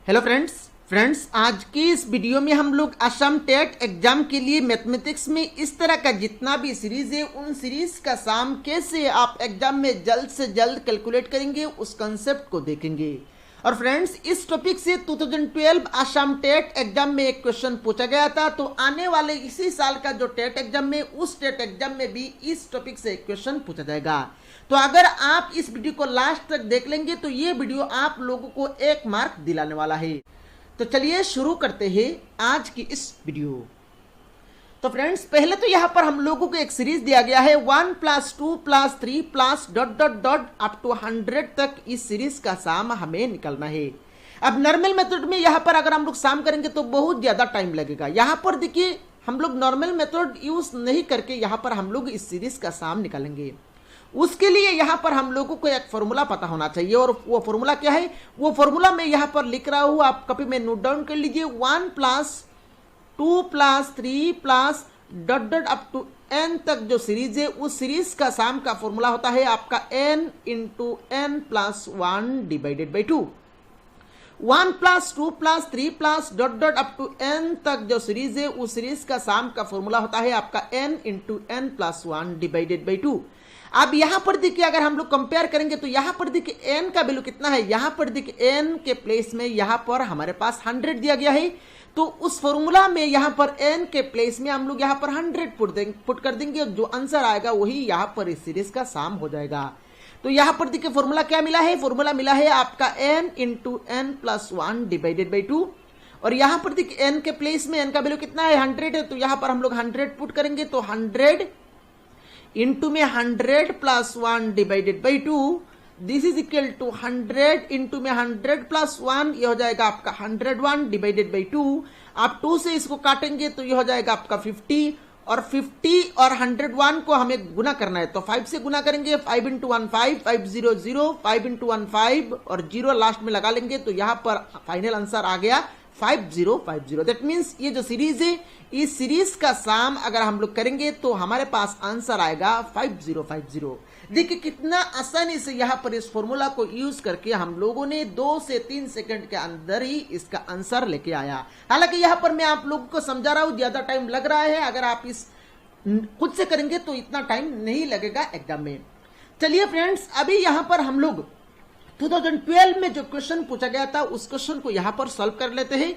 Hello friends आज की इस वीडियो में हम लोग असम टेट एग्जाम के लिए मैथमेटिक्स में इस तरह का जितना भी सीरीज है उन सीरीज का सम कैसे आप एग्जाम में जल्द से जल्द कैलकुलेट करेंगे उस कंसेप्ट को देखेंगे। और फ्रेंड्स इस टॉपिक से 2012 असम टेट एग्जाम में एक क्वेश्चन पूछा गया था, तो आने वाले इसी साल का जो टेट एग्जाम में उस टेट एग्जाम में भी इस टॉपिक से एक क्वेश्चन पूछा जाएगा। तो अगर आप इस वीडियो को लास्ट तक देख लेंगे तो ये वीडियो आप लोगों को 1 मार्क दिलाने वाला है। तो चलिए शुरू करते हैं आज की इस वीडियो। तो फ्रेंड्स पहले तो यहाँ पर हम लोगों को एक सीरीज दिया गया है 1 + 2 + 3 + ... अप टू 100 तक इस सीरीज का सम हमें निकालना है। अब नॉर्मल मेथड में यहाँ पर अगर हम लोग सम करेंगे तो बहुत ज्यादा टाइम लगेगा। यहाँ पर देखिए हम लोग नॉर्मल मेथड यूज नहीं करके यहाँ पर हम लोग इस सीरीज का सम निकालेंगे। उसके लिए यहाँ पर हम लोगों को एक फॉर्मूला पता होना चाहिए, और वो फॉर्मूला क्या है, वो फॉर्मूला मैं यहाँ पर लिख रहा हूँ, आप कॉपी में नोट डाउन कर लीजिए। 1 + 2 + 3 .. अप टू n तक जो सीरीज है उस सीरीज का सम का फॉर्मूला होता है आपका n × n + 1 / 2। 1 + 2 + 3 .. up to n तक जो सीरीज है उस सीरीज का सम का फॉर्मूला होता है आपका n × n + 1 / 2। अब यहां पर देखिए अगर हम लोग कंपेयर करेंगे तो यहां पर देखिए n का वैल्यू कितना है, यहां पर देखिए n के प्लेस में यहां पर हमारे पास 100 दिया गया है, तो उस फॉर्मूला में यहां पर n के प्लेस में हम लोग यहां पर 100 पुट कर देंगे और जो आंसर आएगा वही यहां पर इस सीरीज का सम हो जाएगा। तो यहां पर देखिए फॉर्मूला क्या मिला है, फॉर्मूला मिला है आपका n × n + 1 / 2। और यहां पर देखिए n के प्लेस में n का वैल्यू कितना है, 100 है, तो यहां पर हम लोग 100 पुट करेंगे तो 100 इंटू में 100 + 1 / 2, this is equal to 100 into में 100 + 1, ये हो जाएगा आपका 101 / 2। आप 2 से इसको काटेंगे तो ये हो जाएगा आपका 50, और 50 और 101 को हमें गुना करना है तो 5 से गुना करेंगे। 5 × 1 5, 5 0 0, 5 × 1 5 और 0 लास्ट में लगा लेंगे तो यहाँ पर फाइनल आंसर आ गया 5050। दैट मीन्स ये जो सीरीज है इस सीरीज का सम अगर हम लोग करेंगे तो हमारे पास आंसर आएगा 5050। देखिए कितना आसानी से यहाँ पर इस फॉर्मूला को यूज करके हम लोगों ने 2 से 3 सेकंड के अंदर ही इसका आंसर लेके आया। हालांकि यहाँ पर मैं आप लोगों को समझा रहा हूं, ज्यादा टाइम लग रहा है, अगर आप इस खुद से करेंगे तो इतना टाइम नहीं लगेगा एग्जाम में। चलिए फ्रेंड्स अभी यहाँ पर हम लोग 2012 में जो क्वेश्चन पूछा गया था उस क्वेश्चन को यहां पर सॉल्व कर लेते हैं।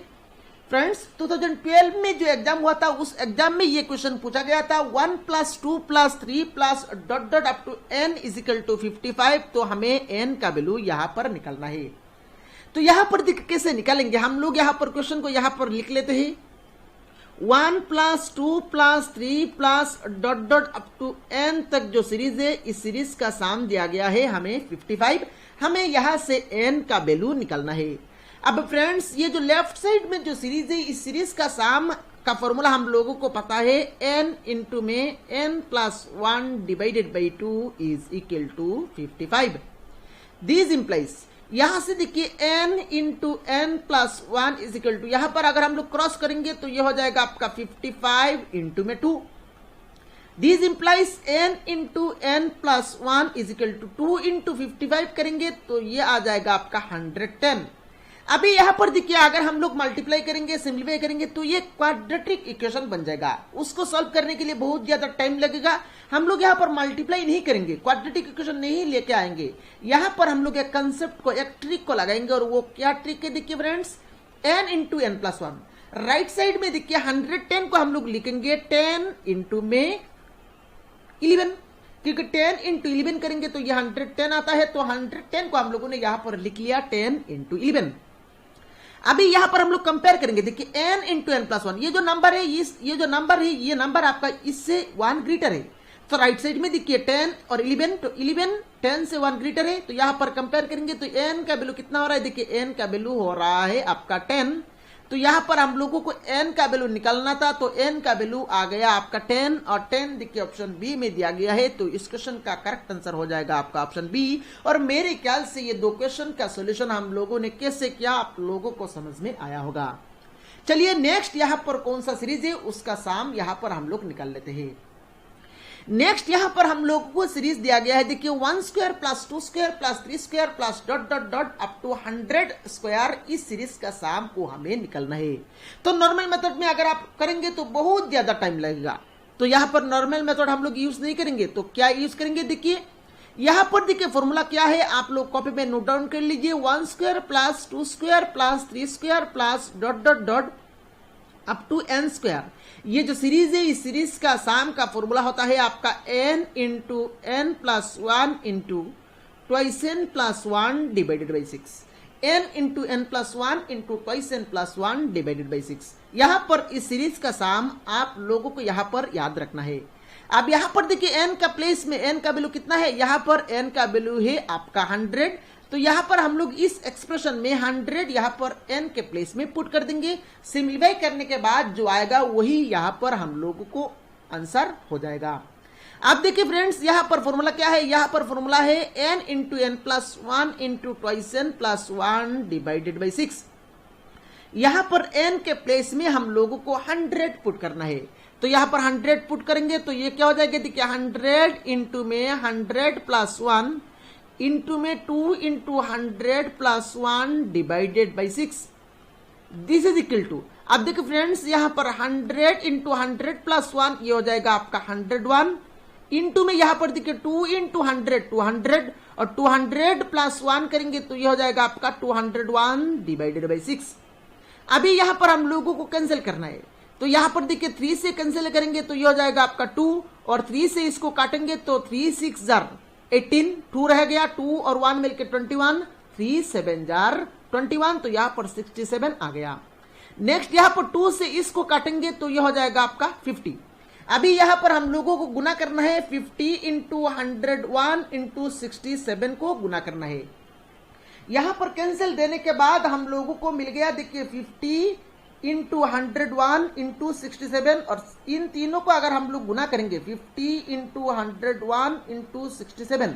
फ्रेंड्स 2012 में जो एग्जाम हुआ था उस एग्जाम में ये क्वेश्चन पूछा गया था 1 + 2 + 3 .. अप टू n = 55। तो हमें n का वैल्यू यहां पर निकालना है। तो यहां पर कैसे निकालेंगे, हम लोग यहां पर क्वेश्चन को यहां पर लिख लेते हैं 1 + 2 + 3 .. अप टू n तक जो सीरीज है इस सीरीज का सम दिया गया है हमें 55। हमें यहां से n का वैल्यू निकालना है। अब फ्रेंड्स ये जो लेफ्ट साइड में जो सीरीज है इस सीरीज का सम का फॉर्मूला हम लोगों को पता है n इंटू में n + 1 / 2 is equal to 55। This implies यहां से देखिए n into n + 1 is equal to, यहां पर अगर हम लोग क्रॉस करेंगे तो ये हो जाएगा आपका 55 इंटू में 2। This implies n into n + 1 is equal to 2 into 55 करेंगे तो ये आ जाएगा आपका 110। अभी यहां पर देखिए अगर हम लोग मल्टीप्लाई करेंगे, सिंप्लीफाई करेंगे तो ये क्वाड्रेटिक इक्वेशन बन जाएगा। उसको सॉल्व करने के लिए बहुत ज्यादा टाइम लगेगा। हम लोग यहां पर मल्टीप्लाई नहीं करेंगे, क्वाड्रेटिक इक्वेशन नहीं लेके आएंगे। यहां पर हम लोग एक कंसेप्ट को, एक ट्रिक को लगाएंगे, और वो क्या ट्रिक है देखिए friends, n into n + 1। Right side में देखिए 110 को हम लोग लिखेंगे 10 इंटू में 11, क्योंकि 10 इंटू 11 करेंगे तो ये 110 आता है। तो 110 को हम लोगों ने यहां पर लिख लिया 10 इंटू 11। अभी यहां पर हम लोग कंपेयर करेंगे, देखिए n इंटू n + 1, ये जो नंबर है ये नंबर आपका इससे 1 ग्रेटर है। तो राइट साइड में देखिए 10 और 11, तो 11 10 से 1 ग्रेटर है। तो यहां पर कंपेयर करेंगे तो n का वैल्यू कितना हो रहा है, देखिए n का वैल्यू हो रहा है आपका 10। तो यहां पर हम लोगों को n का वैल्यू निकालना था, तो n का वैल्यू आ गया आपका 10, और 10 देखिए ऑप्शन बी में दिया गया है। तो इस क्वेश्चन का करेक्ट आंसर हो जाएगा आपका ऑप्शन बी। और मेरे ख्याल से ये 2 क्वेश्चन का सॉल्यूशन हम लोगों ने कैसे किया आप लोगों को समझ में आया होगा। चलिए नेक्स्ट यहां पर कौन सा सीरीज है उसका सम यहां पर हम लोग निकाल लेते हैं। नेक्स्ट यहां पर हम लोगों को सीरीज दिया गया है, देखिए 1 square plus 2 square plus 3 square plus dot dot dot up to 100 square. इस सीरीज का सम को हमें निकालना है। तो नॉर्मल मेथड में अगर आप करेंगे तो बहुत ज्यादा टाइम लगेगा, तो यहां पर नॉर्मल मेथड हम लोग यूज नहीं करेंगे। तो क्या यूज करेंगे, देखिए यहां पर देखिए फॉर्मूला क्या है, आप लोग कॉपी में नोट डाउन कर लीजिए। 1 square plus 2 square plus 3 square plus dot dot dot up to n square. ये जो सीरीज है, इस सीरीज का सम का फॉर्मूला होता है आपका n into n plus 1 into twice n plus 1 divided by 6। n into n plus 1 into twice n plus 1 divided by 6। यहां पर इस सीरीज का सम आप लोगों को यहां पर याद रखना है। अब यहां पर देखिए n का प्लेस में n का वैल्यू कितना है, यहां पर n का वैल्यू है आपका 100। तो यहां पर हम लोग इस एक्सप्रेशन में 100 यहां पर n के प्लेस में पुट कर देंगे। सिंप्लीफाई करने के बाद जो आएगा वही यहां पर हम लोगों को आंसर हो जाएगा। अब देखिए फ्रेंड्स, यहां पर फॉर्मूला क्या है, यहां पर फॉर्मूला है n into n plus 1 into twice n plus 1 divided by 6। यहां पर n के प्लेस में हम लोगों को 100 पुट करना है। तो यहां पर 100 पुट करेंगे तो ये क्या हो जाएगा, देखिए 100 इंटू में 100 प्लस 1 इंटू में 2 into 100 plus 1 divided by 6। This is equal to, अब देखिए फ्रेंड्स यहां पर 100 इंटू 100 प्लस 1 ये हो जाएगा आपका 101 इंटू में यहां पर देखिए 2 इंटू 100 200 और 200 प्लस 1 करेंगे तो ये हो जाएगा आपका 201 डिवाइडेड बाई 6। अभी यहां पर हम लोगों को कैंसिल करना है, तो यहां पर देखिए 3 से कैंसिल करेंगे तो ये हो जाएगा आपका 2 और 3 से इसको काटेंगे तो 3 6 जार 18, 2 रह गया, 2 और 1 मिलकर 21, 3 7 जार 21, तो यहां पर 67 आ गया। नेक्स्ट यहां पर 2 से इसको काटेंगे तो यह हो जाएगा आपका 50। अभी यहां पर हम लोगों को गुना करना है, 50 इंटू 101 इंटू 67 को गुना करना है। यहां पर कैंसिल देने के बाद हम लोगों को मिल गया, देखिए 50 इंटू 101 इंटू 67 और इन तीनों को अगर हम लोग गुना करेंगे 50 इंटू 101 इंटू 67,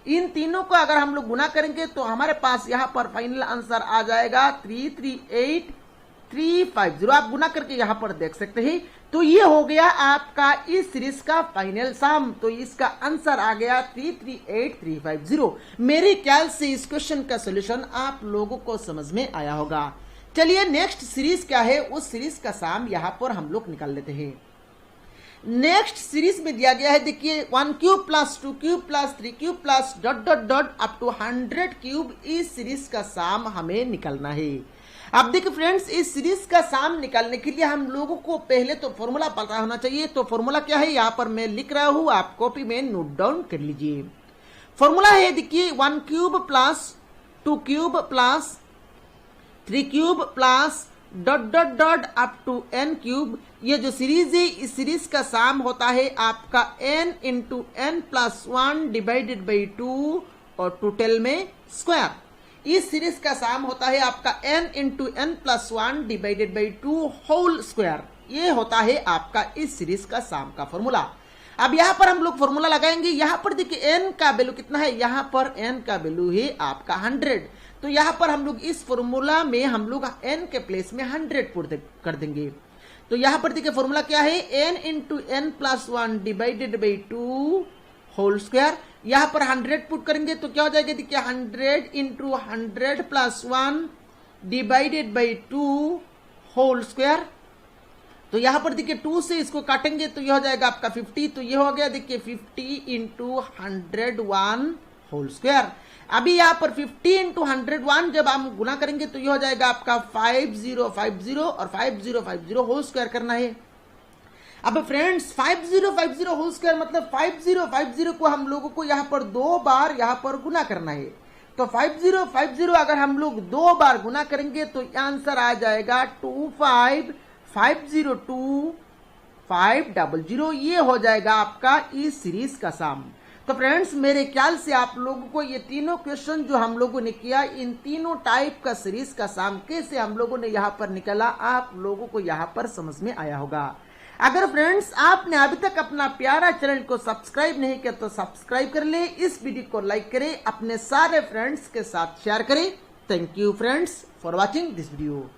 इन तीनों को अगर हम लोग गुना करेंगे तो हमारे पास यहाँ पर फाइनल आंसर आ जाएगा 338350। आप गुना करके यहाँ पर देख सकते हैं। तो ये हो गया आपका इस सीरीज का फाइनल सम। तो इसका आंसर आ गया 338350। मेरे ख्याल से इस क्वेश्चन का सोल्यूशन आप लोगों को समझ में आया होगा। चलिए नेक्स्ट सीरीज क्या है, उस सीरीज का सम यहां पर हम लोग निकाल लेते हैं। नेक्स्ट सीरीज में दिया गया है, देखिए 1 cube plus 2 cube plus 3 cube plus dot dot dot up to 100 cube. इस सीरीज का सम हमें निकालना है। अब देखिए फ्रेंड्स, इस सीरीज का सम निकालने के लिए हम लोगों को पहले तो फॉर्मूला पता होना चाहिए। तो फॉर्मूला क्या है, यहां पर मैं लिख रहा हूं, आप कॉपी में नोट डाउन कर लीजिए। फॉर्मूला है देखिए 1 cube plus 2 cube plus 3 cube plus dot dot dot up to n cube. ये जो सीरीज है, इस सीरीज का सम होता है आपका n into n plus 1 divided by 2 और टोटल में स्क्वायर। इस सीरीज का सम होता है आपका n into n plus 1 divided by 2 whole square. ये होता है आपका इस सीरीज का सम का फॉर्मूला। अब यहाँ पर हम लोग फॉर्मूला लगाएंगे। यहाँ पर देखिए n का वैल्यू कितना है, यहाँ पर n का वैल्यू है आपका 100। तो यहाँ पर हम लोग इस फॉर्मूला में हम लोग n के प्लेस में 100 पुट कर देंगे। तो यहाँ पर देखिए फॉर्मूला क्या है, n into n plus 1 divided by 2 whole square. यहाँ पर 100 पुट करेंगे तो क्या हो जाएगा, देखिए 100 into 100 plus 1 divided by 2 whole square. तो यहाँ पर देखिए 2 से इसको काटेंगे तो यह हो जाएगा आपका 50। तो ये हो गया देखिए 50 इंटू 101 होल स्क्वायर। अभी यहाँ पर 50 इंटू 101 जब हम गुना करेंगे तो ये हो जाएगा आपका 5050 और 5050 होल स्क्वायर करना है। अब फ्रेंड्स 5050 होल स्क्वायर मतलब 5050 को हम लोगों को यहाँ पर 2 बार यहाँ पर गुना करना है। तो 5050 अगर हम लोग 2 बार गुना करेंगे तो आंसर आ जाएगा 25502 ये हो जाएगा आपका इस सीरीज का सम। तो फ्रेंड्स मेरे ख्याल से आप लोगों को ये तीनों क्वेश्चन जो हम लोगों ने किया, इन तीनों टाइप का सीरीज का सम कैसे हम लोगों ने यहाँ पर निकाला, आप लोगों को यहाँ पर समझ में आया होगा। अगर फ्रेंड्स आपने अभी तक अपना प्यारा चैनल को सब्सक्राइब नहीं किया तो सब्सक्राइब कर ले, इस वीडियो को लाइक करें, अपने सारे फ्रेंड्स के साथ शेयर करें। Thank you friends for watching this video.